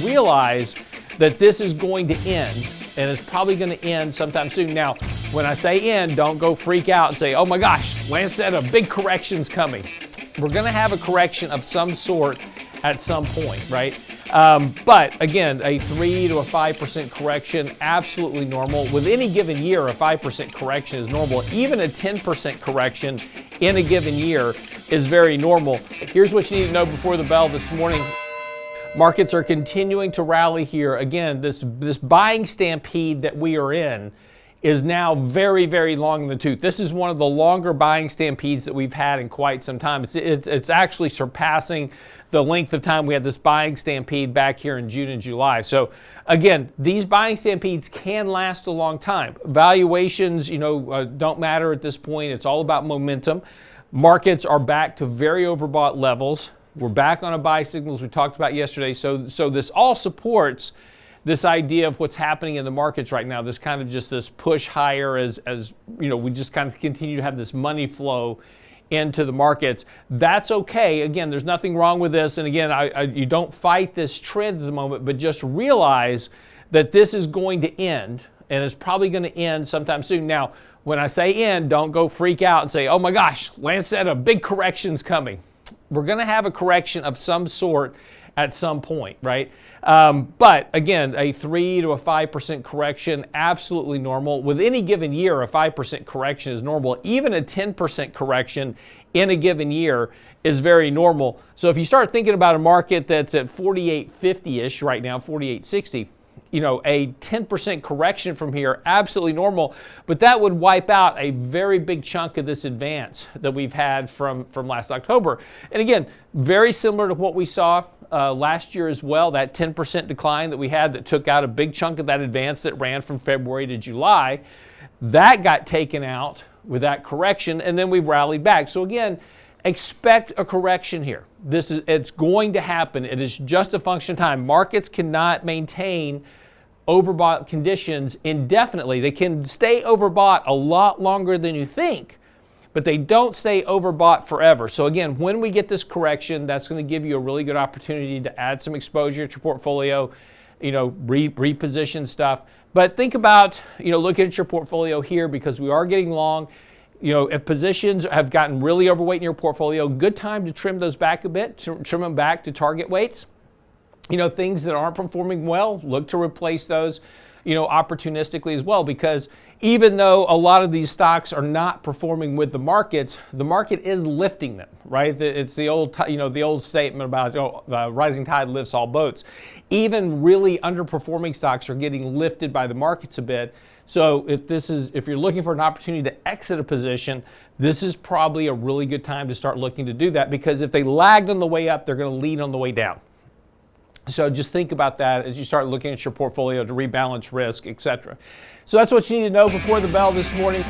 realize that this is going to end, and it's probably going to end sometime soon. Now, when I say end, don't go freak out and say, oh my gosh, Lance said a big correction's coming. We're going to have a correction of some sort at some point, right? But again, a 3 to a 5% correction, absolutely normal. With any given year, a 5% correction is normal. Even a 10% correction in a given year is very normal. Here's what you need to know before the bell this morning. Markets are continuing to rally here. Again, this buying stampede that we are in is now very, very long in the tooth. This is one of the longer buying stampedes that we've had in quite some time. It's actually surpassing the length of time we had this buying stampede back here in June and July. So again, these buying stampedes can last a long time. Valuations, don't matter at this point. It's all about momentum. Markets are back to very overbought levels. We're back on a buy signals we talked about yesterday. So this all supports this idea of what's happening in the markets right now, this kind of just this push higher as we just kind of continue to have this money flow into the markets. That's okay. Again, there's nothing wrong with this. And again, you don't fight this trend at the moment, but just realize that this is going to end, and it's probably going to end sometime soon. Now, when I say end, don't go freak out and say, oh my gosh, Lance said a big correction's coming. We're going to have a correction of some sort at some point, right? But again, a 3 to a 5% correction, absolutely normal. With any given year, a 5% correction is normal. Even a 10% correction in a given year is very normal. So if you start thinking about a market that's at 48.50-ish right now, 48.60, a 10% correction from here, absolutely normal, but that would wipe out a very big chunk of this advance that we've had from last October. And again, very similar to what we saw last year as well, that 10% decline that we had that took out a big chunk of that advance that ran from February to July. That got taken out with that correction, and then we've rallied back. So again, expect a correction here. It's going to happen. It is just a function of time. Markets cannot maintain overbought conditions indefinitely. They can stay overbought a lot longer than you think, but they don't stay overbought forever. So again, when we get this correction, that's going to give you a really good opportunity to add some exposure to your portfolio, reposition stuff. But think about, looking at your portfolio here, because we are getting long. If positions have gotten really overweight in your portfolio, good time to trim those back a bit, trim them back to target weights. Things that aren't performing well, look to replace those, opportunistically as well, because even though a lot of these stocks are not performing with the market is lifting them, right? It's the old statement about rising tide lifts all boats. Even really underperforming stocks are getting lifted by the markets a bit. So if you're looking for an opportunity to exit a position, this is probably a really good time to start looking to do that, because if they lagged on the way up, they're going to lead on the way down. So just think about that as you start looking at your portfolio to rebalance risk, etc. So that's what you need to know before the bell this morning.